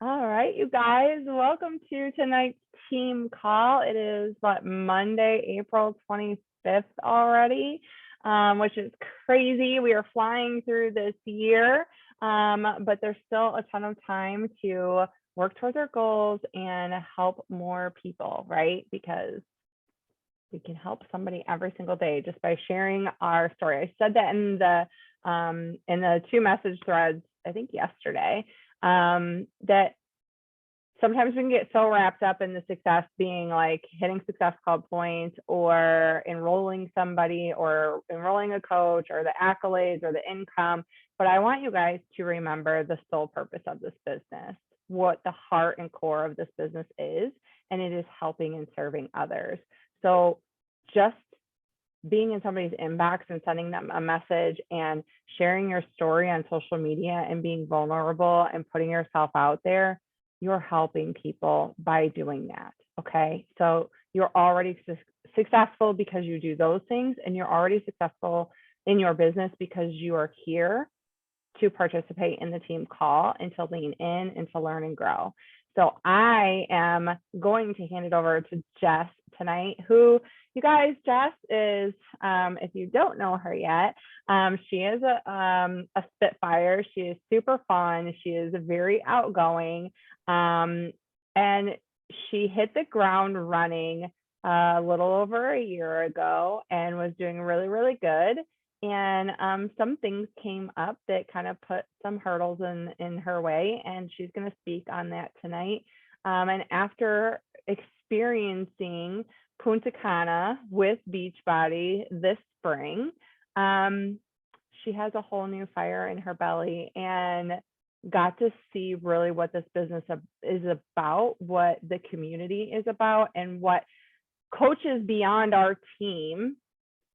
All right, you guys, welcome to tonight's team call. It is Monday, April 25th already, which is crazy. We are flying through this year, but there's still a ton of time to work towards our goals and help more people, right? Because we can help somebody every single day just by sharing our story. I said that in the two message threads, I think yesterday, that sometimes we can get so wrapped up in the success being like hitting success club points or enrolling somebody or enrolling a coach or the accolades or the income. But I want you guys to remember the sole purpose of this business, what the heart and core of this business is, and it is helping and serving others. So just being in somebody's inbox and sending them a message and sharing your story on social media and being vulnerable and putting yourself out there, you're helping people by doing that. Okay. So you're already successful because you do those things, and you're already successful in your business because you are here to participate in the team call and to lean in and to learn and grow. So I am going to hand it over to Jess tonight, who, you guys, Jess is, if you don't know her yet, she is a spitfire. She is super fun. She is very outgoing. And she hit the ground running a little over a year ago and was doing really, really good. And some things came up that kind of put some hurdles in her way, and she's going to speak on that tonight. And after experiencing Punta Cana with Beachbody this spring, she has a whole new fire in her belly and got to see really what this business is about, what the community is about, and what coaches beyond our team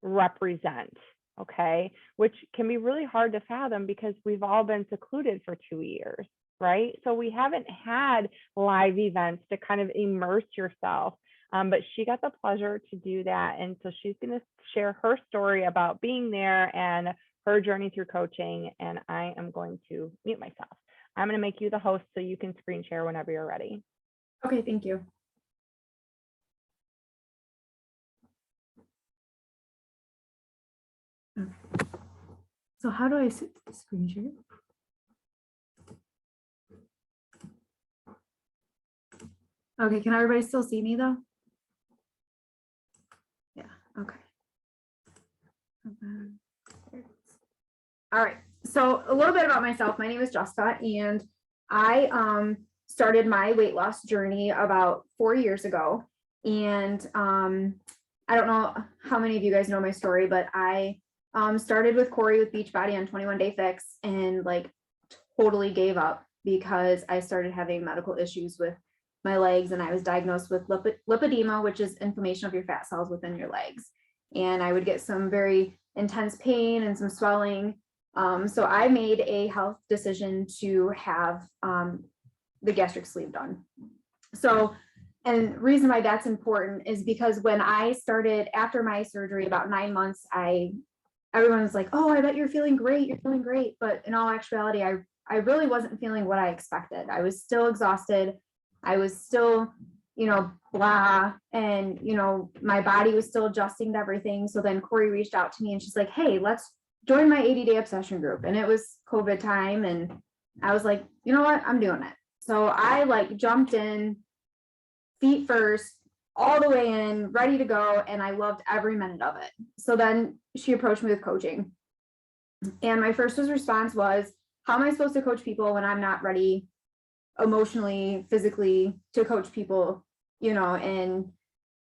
represent. Okay, which can be really hard to fathom because we've all been secluded for 2 years, right? So we haven't had live events to kind of immerse yourself. But she got the pleasure to do that. And so she's going to share her story about being there and her journey through coaching. And I am going to mute myself. I'm going to make you the host so you can screen share whenever you're ready. Okay, thank you. So how do I screen share? Okay, can everybody still see me though? Yeah, okay. All right, so a little bit about myself. My name is Jessica, and I started my weight loss journey about 4 years ago. And I don't know how many of you guys know my story, but I started with Corey with Beachbody on 21 Day Fix and like totally gave up because I started having medical issues with my legs, and I was diagnosed with lipedema, which is inflammation of your fat cells within your legs. And I would get some very intense pain and some swelling. So I made a health decision to have the gastric sleeve done. So, and reason why that's important is because when I started after my surgery, about 9 months, everyone was like, "Oh, I bet you're feeling great. You're feeling great." But in all actuality, I really wasn't feeling what I expected. I was still exhausted. I was still, blah. And, my body was still adjusting to everything. So then Corey reached out to me and she's like, "Hey, let's join my 80-day obsession group." And it was COVID time. And I was like, you know what? I'm doing it. So I jumped in feet first, all the way in, ready to go. And I loved every minute of it. So then she approached me with coaching. And my first response was, how am I supposed to coach people when I'm not ready emotionally, physically to coach people, and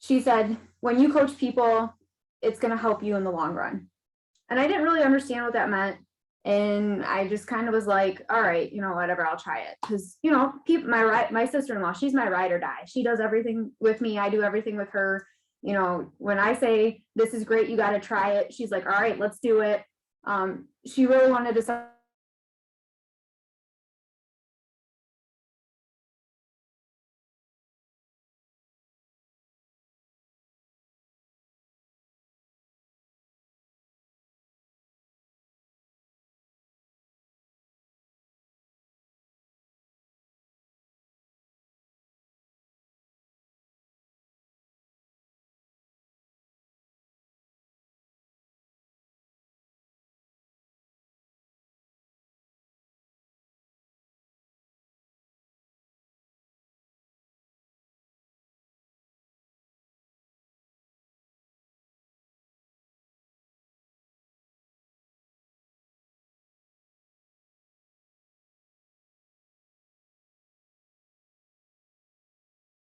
she said, when you coach people, it's going to help you in the long run. And I didn't really understand what that meant. And I just kind of was like, all right, whatever, I'll try it. Because, people, my sister-in-law, she's my ride or die. She does everything with me. I do everything with her. When I say, this is great, you got to try it, she's like, all right, let's do it. She really wanted to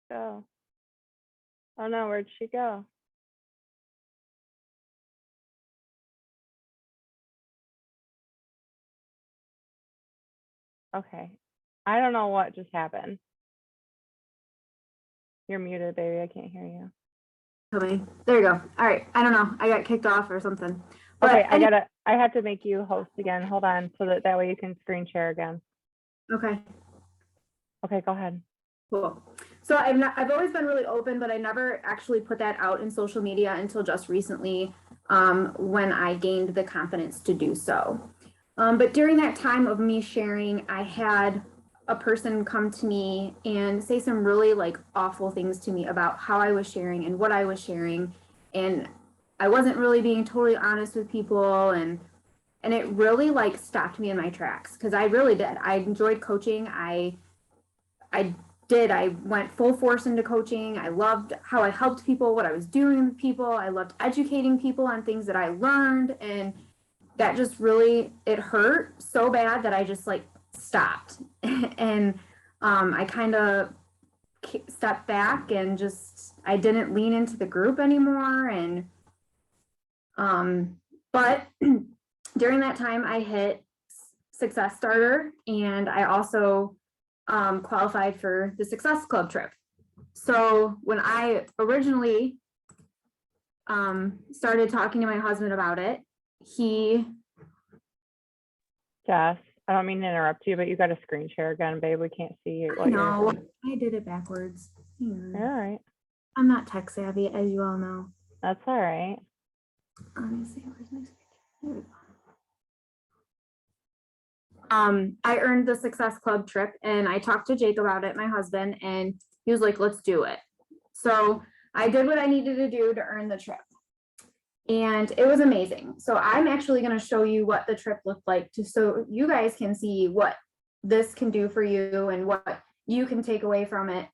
go? Oh no, where'd she go? Okay. I don't know what just happened. You're muted, baby. I can't hear you. There you go. All right. I don't know. I got kicked off or something. But Okay, I have to make you host again. Hold on, so that way you can screen share again. Okay. Okay, go ahead. Cool. So I've always been really open, but I never actually put that out in social media until just recently, when I gained the confidence to do so. But during that time of me sharing, I had a person come to me and say some really like awful things to me about how I was sharing and what I was sharing. And I wasn't really being totally honest with people. And it really like stopped me in my tracks, because I really did. I enjoyed coaching. I went full force into coaching. I loved how I helped people, what I was doing with people. I loved educating people on things that I learned. And that just really, it hurt so bad that I just like stopped. And I kind of stepped back and just, I didn't lean into the group anymore. And but during that time I hit Success Starter, and I also qualified for the Success Club trip. So when I originally started talking to my husband about it, Jess, I don't mean to interrupt you, but you got a screen share again, babe. We can't see you. No, I did it backwards. All right. I'm not tech savvy, as you all know. That's all right. Let me see, where's my screen share? There we go. I earned the Success Club trip, and I talked to Jake about it, my husband, and he was like, let's do it. So I did what I needed to do to earn the trip. And it was amazing. So I'm actually going to show you what the trip looked like, so you guys can see what this can do for you and what you can take away from it.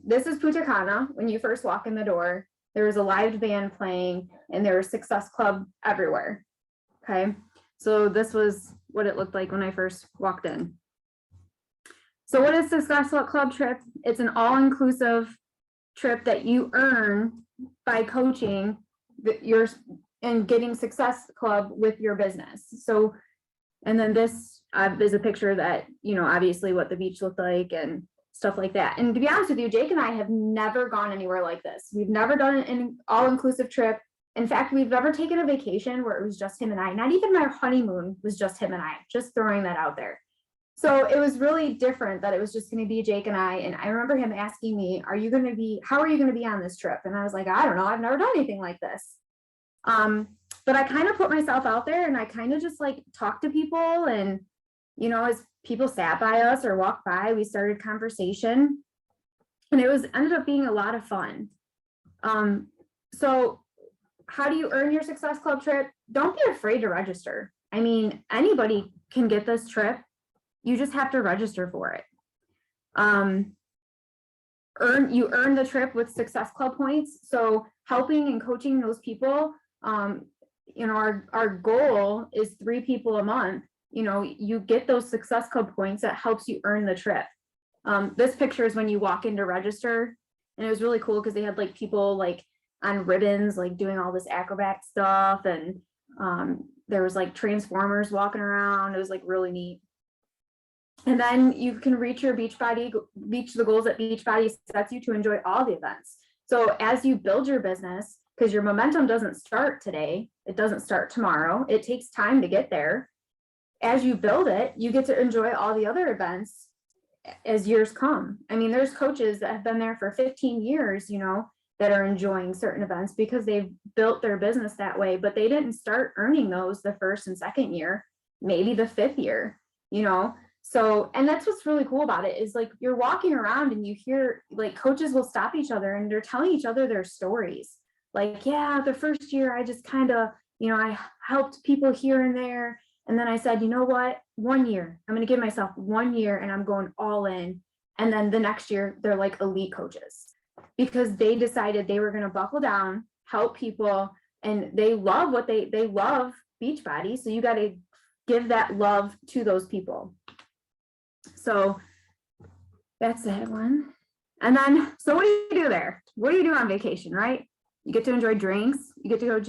This is Punta Cana. When you first walk in the door, there was a live band playing, and there was Success Club everywhere. Okay. So this was what it looked like when I first walked in. So what is Success Club trip? It's an all-inclusive trip that you earn by coaching and getting Success Club with your business. So, and then this is a picture that, you know, obviously what the beach looked like and stuff like that. And to be honest with you, Jake and I have never gone anywhere like this. We've never done an all-inclusive trip. In fact, we've never taken a vacation where it was just him and I. Not even my honeymoon was just him and I, just throwing that out there. So it was really different that it was just going to be Jake and I. And I remember him asking me, how are you going to be on this trip? And I was like, I don't know. I've never done anything like this. But I kind of put myself out there, and I kind of just like talked to people, and, you know, as people sat by us or walked by, we started conversation, and it ended up being a lot of fun. So how do you earn your Success Club trip? Don't be afraid to register. I mean, anybody can get this trip. You just have to register for it. You earn the trip with Success Club points. So helping and coaching those people, you know, our goal is 3 people a month. You know, you get those Success Club points that helps you earn the trip. This picture is when you walk in to register, and it was really cool because they had like people like on ribbons, like doing all this acrobat stuff, and there was like Transformers walking around. It was like really neat. And then you can reach the goals that Beachbody sets you to enjoy all the events. So as you build your business, because your momentum doesn't start today, it doesn't start tomorrow, it takes time to get there. As you build it, you get to enjoy all the other events as years come. I mean, there's coaches that have been there for 15 years, you know, that are enjoying certain events because they've built their business that way, but they didn't start earning those the first and second year, maybe the 5th year, you know. So, and that's what's really cool about it, is like you're walking around and you hear like coaches will stop each other and they're telling each other their stories. Like, yeah, the first year I just kind of, you know, I helped people here and there. And then I said, you know what, 1 year, I'm going to give myself 1 year and I'm going all in. And then the next year they're like elite coaches because they decided they were going to buckle down, help people, and they love they love Beachbody. So you got to give that love to those people. So that's that one. And then, so what do you do there? What do you do on vacation, right? You get to enjoy drinks. You get to go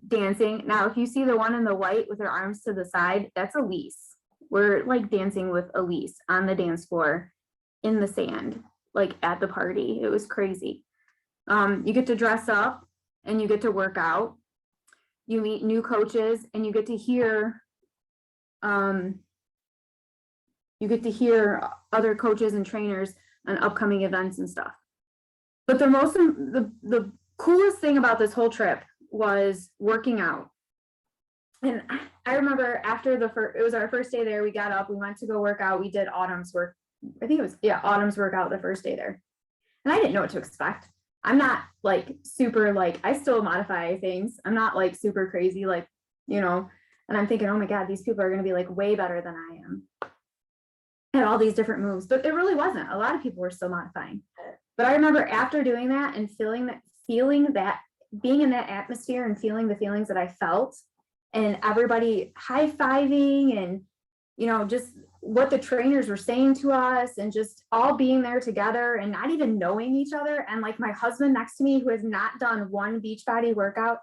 dancing. Now, if you see the one in the white with her arms to the side, that's Elise. We're like dancing with Elise on the dance floor in the sand, like at the party. It was crazy. You get to dress up and you get to work out. You meet new coaches and you get to hear other coaches and trainers on upcoming events and stuff. But the coolest thing about this whole trip was working out. And I remember after it was our first day there, we got up, we went to go work out. We did Autumn's work. I think it was, Autumn's workout the first day there. And I didn't know what to expect. I'm not like super, like, I still modify things. I'm not like super crazy, like, you know, and I'm thinking, oh my God, these people are going to be like way better than I am at all these different moves. But it really wasn't. A lot of people were still modifying. But I remember after doing that and feeling that, being in that atmosphere and feeling the feelings that I felt, and everybody high-fiving and, you know, just what the trainers were saying to us and just all being there together and not even knowing each other. And like my husband next to me, who has not done one Beachbody workout,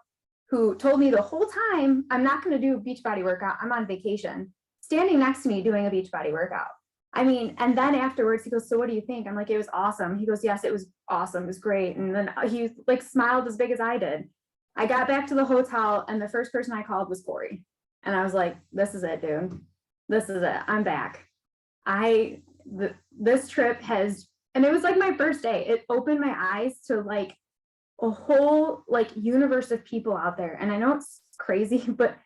who told me the whole time, I'm not going to do a Beachbody workout, I'm on vacation, standing next to me doing a Beachbody workout. I mean, and then afterwards he goes, so what do you think? I'm like, it was awesome. He goes, yes, it was awesome. It was great. And then he like smiled as big as I did. I got back to the hotel and the first person I called was Corey. And I was like, this is it, dude. This is it. I'm back. This trip has, and it was like my first day. It opened my eyes to like a whole like universe of people out there. And I know it's crazy, but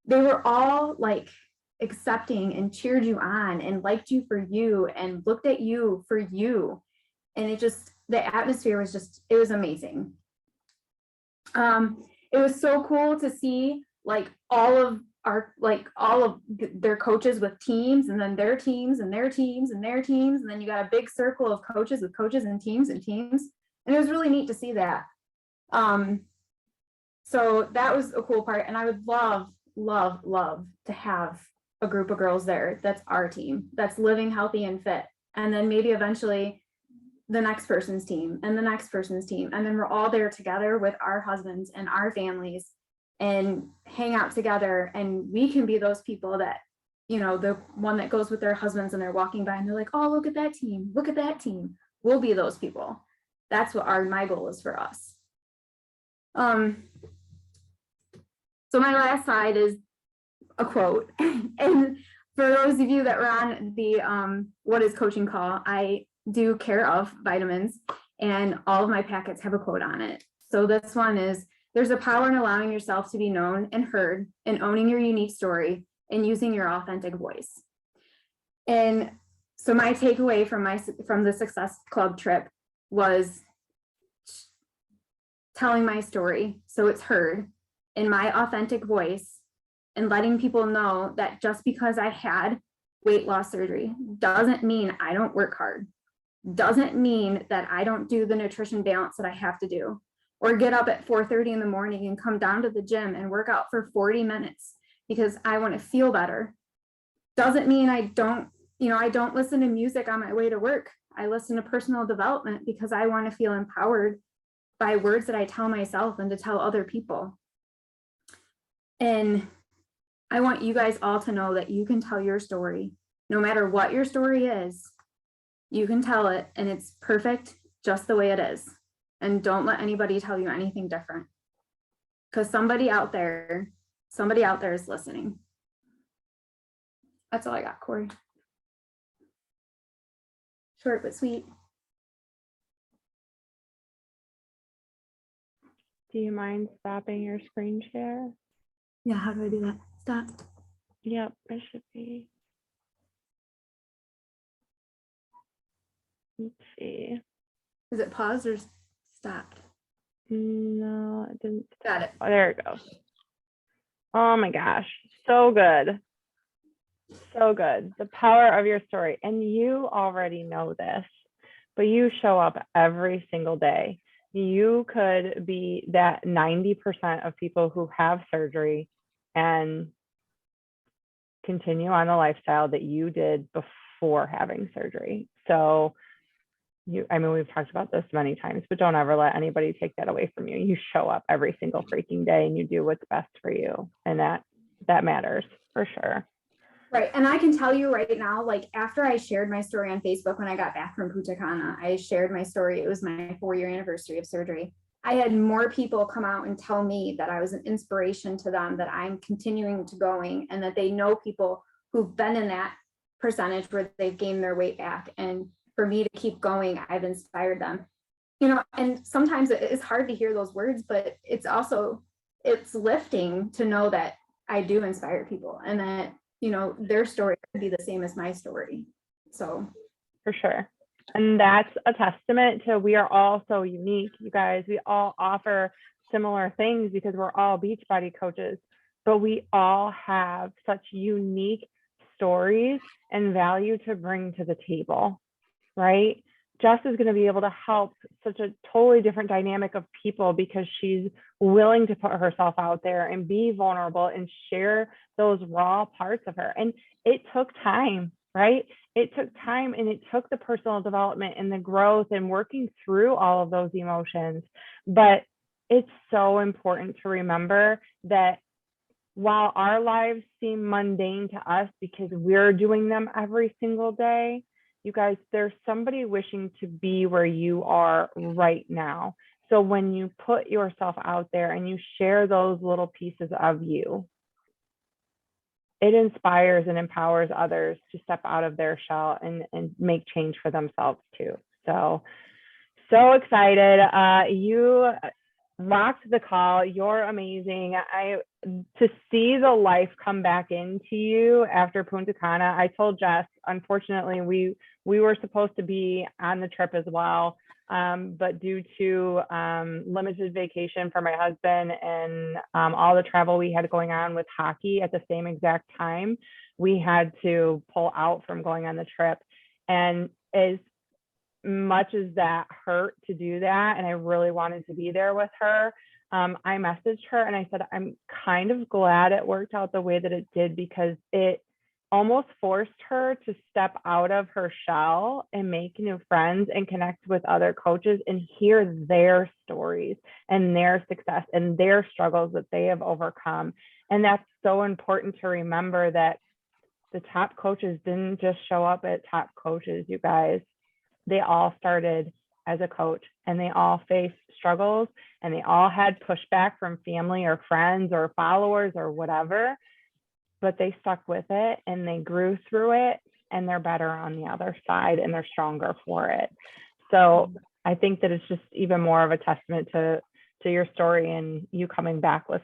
they were all like accepting and cheered you on and liked you for you and looked at you for you. And it just, the atmosphere was just, it was amazing. It was so cool to see like all of their coaches with teams, and then their teams and their teams and their teams. And then you got a big circle of coaches with coaches and teams. And it was really neat to see that. So that was a cool part. And I would love to have a group of girls there. That's our team, that's living healthy and fit. And then maybe eventually the next person's team and the next person's team. And then we're all there together with our husbands and our families and hang out together. And we can be those people that, you know, the one that goes with their husbands and they're walking by and they're like, oh, look at that team. Look at that team. We'll be those people. That's what my goal is for us. So my last slide is a quote. And for those of you that were on the What is Coaching call, I do Care of vitamins, and all of my packets have a quote on it. So this one is, there's a power in allowing yourself to be known and heard, and owning your unique story and using your authentic voice. And so my takeaway from the Success Club trip was telling my story so it's heard in my authentic voice, and letting people know that just because I had weight loss surgery doesn't mean I don't work hard, doesn't mean that I don't do the nutrition balance that I have to do, or get up at 4:30 in the morning and come down to the gym and work out for 40 minutes because I want to feel better. Doesn't mean I don't listen to music on my way to work. I listen to personal development because I want to feel empowered by words that I tell myself and to tell other people. And I want you guys all to know that you can tell your story. No matter what your story is, you can tell it, and it's perfect just the way it is. And don't let anybody tell you anything different, because somebody out there is listening. That's all I got, Corey. Short but sweet. Do you mind stopping your screen share? Yeah, how do I do that? Stop. Yep, it should be. Let's see. Is it paused or stopped? No, it didn't. Got it. Oh, there it goes. Oh my gosh, so good. So good. The power of your story. And you already know this, but you show up every single day. You could be that 90% of people who have surgery and continue on the lifestyle that you did before having surgery. So I mean, we've talked about this many times, but don't ever let anybody take that away from you. You show up every single freaking day and you do what's best for you. And that matters for sure. Right. And I can tell you right now, like after I shared my story on Facebook, when I got back from Punta Cana, I shared my story. It was my 4-year anniversary of surgery. I had more people come out and tell me that I was an inspiration to them, that I'm continuing to going, and that they know people who've been in that percentage where they've gained their weight back. And for me to keep going, I've inspired them. And sometimes it's hard to hear those words, but it's lifting to know that I do inspire people, and that their story could be the same as my story. So for sure. And that's a testament to, we are all so unique, you guys. We all offer similar things because we're all Beachbody coaches, but we all have such unique stories and value to bring to the table, right? Jess is going to be able to help such a totally different dynamic of people because she's willing to put herself out there and be vulnerable and share those raw parts of her. And it took time, right? It took time, and it took the personal development and the growth and working through all of those emotions. But it's so important to remember that while our lives seem mundane to us because we're doing them every single day, you guys, there's somebody wishing to be where you are right now. So when you put yourself out there and you share those little pieces of you, it inspires and empowers others to step out of their shell and make change for themselves too. So excited. You rocked the call. You're amazing. To see the life come back into you after Punta Cana, I told Jess, unfortunately, we were supposed to be on the trip as well. But due to limited vacation for my husband and all the travel we had going on with hockey at the same exact time, we had to pull out from going on the trip. And as much as that hurt to do that, and I really wanted to be there with her, I messaged her and I said, I'm kind of glad it worked out the way that it did, because it almost forced her to step out of her shell and make new friends and connect with other coaches and hear their stories and their success and their struggles that they have overcome. And that's so important to remember, that the top coaches didn't just show up at top coaches, you guys. They all started as a coach, and they all faced struggles, and they all had pushback from family or friends or followers or whatever, but they stuck with it and they grew through it, and they're better on the other side and they're stronger for it. So I think that it's just even more of a testament to your story and you coming back with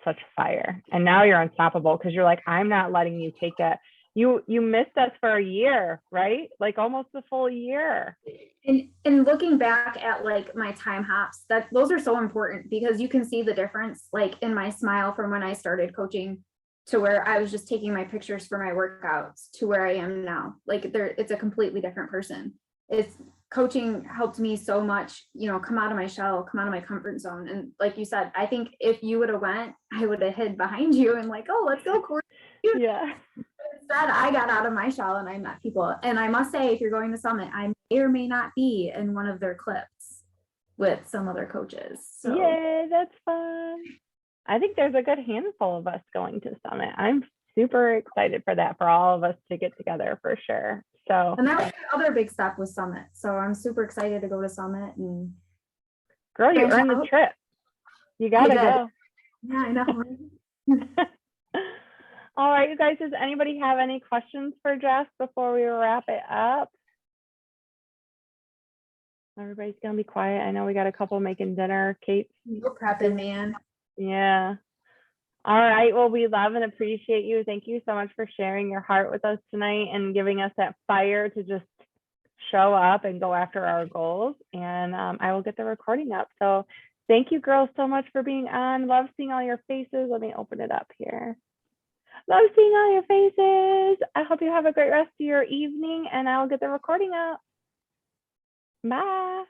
such fire. And now you're unstoppable because you're like, I'm not letting you take it. You missed us for a year, right? Like almost a full year. And looking back at like my time hops, those are so important, because you can see the difference, like in my smile from when I started coaching to where I was just taking my pictures for my workouts to where I am now. Like it's a completely different person. Coaching helped me so much, come out of my shell, come out of my comfort zone. And like you said, I think if you would have went, I would have hid behind you and like, oh, let's go, Corey. Yeah. Instead, I got out of my shell and I met people. And I must say, if you're going to Summit, I may or may not be in one of their clips with some other coaches. So. Yay, that's fun. I think there's a good handful of us going to Summit. I'm super excited for that, for all of us to get together for sure. So, and that was the other big step with Summit. So I'm super excited to go to Summit. And girl, you earned the trip. You gotta go. Yeah, I know. All right, you guys, does anybody have any questions for Jess before we wrap it up? Everybody's gonna be quiet. I know we got a couple making dinner. Kate, you're prepping, man. Yeah. All right. Well, we love and appreciate you. Thank you so much for sharing your heart with us tonight and giving us that fire to just show up and go after our goals. And I will get the recording up. So thank you, girls, so much for being on. Love seeing all your faces. Let me open it up here. Love seeing all your faces. I hope you have a great rest of your evening, and I'll get the recording up. Bye.